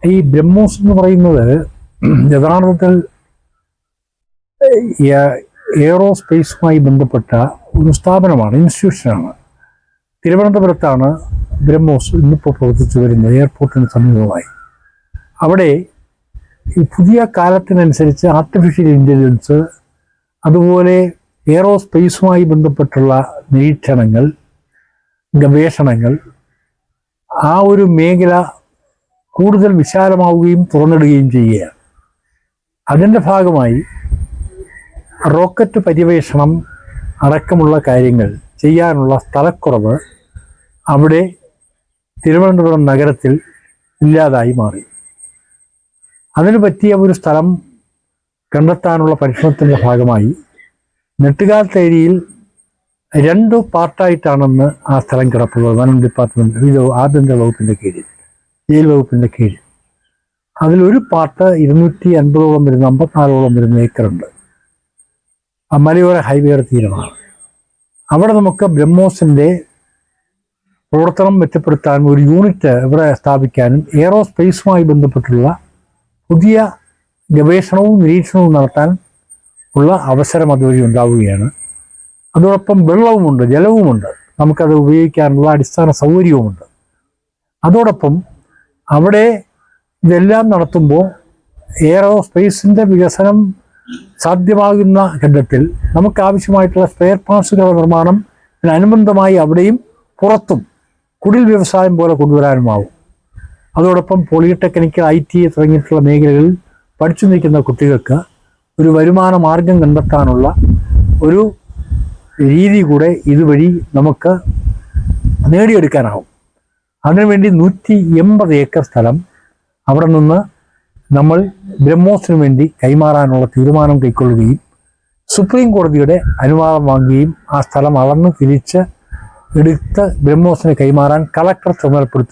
ഈ ബ്രഹ്മോസ് എന്ന് പറയുന്നത് യഥാർത്ഥത്തിൽ എയറോസ്പേസുമായി ബന്ധപ്പെട്ട ഒരു സ്ഥാപനമാണ്, ഇൻസ്റ്റിറ്റ്യൂഷനാണ്. തിരുവനന്തപുരത്താണ് ബ്രഹ്മോസ് ഇന്നിപ്പോൾ പ്രവർത്തിച്ചു വരുന്നത്, എയർപോർട്ടിന് സമീപമായി. അവിടെ ഈ പുതിയ കാലത്തിനനുസരിച്ച് ആർട്ടിഫിഷ്യൽ ഇൻ്റലിജൻസ്, അതുപോലെ എയറോസ്പേസുമായി ബന്ധപ്പെട്ടുള്ള നിരീക്ഷണങ്ങൾ, ഗവേഷണങ്ങൾ, ആ ഒരു മേഖല കൂടുതൽ വിശാലമാവുകയും തുറന്നിടുകയും ചെയ്യുകയാണ്. അതിൻ്റെ ഭാഗമായി റോക്കറ്റ് പര്യവേഷണം അടക്കമുള്ള കാര്യങ്ങൾ ചെയ്യാനുള്ള സ്ഥലക്കുറവ് അവിടെ തിരുവനന്തപുരം നഗരത്തിൽ ഇല്ലാതായി മാറി. അതിനു പറ്റിയ ഒരു സ്ഥലം കണ്ടെത്താനുള്ള പരിശ്രമത്തിൻ്റെ ഭാഗമായി നെട്ടുകാൽത്തേരിയിൽ 2 പാർട്ടായിട്ടാണെന്ന് ആ സ്ഥലം കിടപ്പുള്ളത്. വനം ഡിപ്പാർട്ട്മെൻറ്റ്, ഇത് ആഭ്യന്തര വകുപ്പിൻ്റെ കീഴിൽ, ജയിൽ വകുപ്പിൻ്റെ കീഴിൽ. അതിലൊരു പാർട്ട് 250ഓളം വരുന്ന 54ഓളം വരുന്ന ഏക്കറുണ്ട്. ആ മലയോര ഹൈവേയുടെ തീരമാണ്. അവിടെ നമുക്ക് ബ്രഹ്മോസിൻ്റെ പ്രവർത്തനം മെച്ചപ്പെടുത്താനും ഒരു യൂണിറ്റ് ഇവിടെ സ്ഥാപിക്കാനും എയറോസ്പേസുമായി ബന്ധപ്പെട്ടുള്ള പുതിയ ഗവേഷണവും നിരീക്ഷണവും നടത്താൻ ഉള്ള അവസരം അതുവഴി ഉണ്ടാവുകയാണ്. അതോടൊപ്പം വെള്ളവുമുണ്ട്, ജലവുമുണ്ട്, നമുക്കത് ഉപയോഗിക്കാനുള്ള അടിസ്ഥാന സൗകര്യവുമുണ്ട്. അതോടൊപ്പം അവിടെ ഇതെല്ലാം നടത്തുമ്പോൾ എയറോസ്പേസിൻ്റെ വികസനം സാധ്യമാകുന്ന ഘട്ടത്തിൽ നമുക്കാവശ്യമായിട്ടുള്ള സ്പെയർ പാർട്സുകളുടെ നിർമ്മാണം അനുബന്ധമായി അവിടെയും പുറത്തും കുടിൽ വ്യവസായം പോലെ കൊണ്ടുവരാനുമാവും. അതോടൊപ്പം പോളിടെക്നിക്കൽ, IT തുടങ്ങിയിട്ടുള്ള മേഖലകളിൽ പഠിച്ചു നിൽക്കുന്ന കുട്ടികൾക്ക് ഒരു വരുമാന മാർഗം കണ്ടെത്താനുള്ള ഒരു രീതി കൂടെ ഇതുവഴി നമുക്ക് നേടിയെടുക്കാനാവും. അതിനുവേണ്ടി 180 ഏക്കർ സ്ഥലം അവിടെ നിന്ന് നമ്മൾ ബ്രഹ്മോസിന് വേണ്ടി കൈമാറാനുള്ള തീരുമാനം കൈക്കൊള്ളുകയും സുപ്രീം കോടതിയുടെ അനുവാദം വാങ്ങുകയും ആ സ്ഥലം അളന്ന് തിരിച്ച് എടുത്ത് ബ്രഹ്മോസിന് കൈമാറാൻ കളക്ടർ ചുമതലപ്പെടുത്തി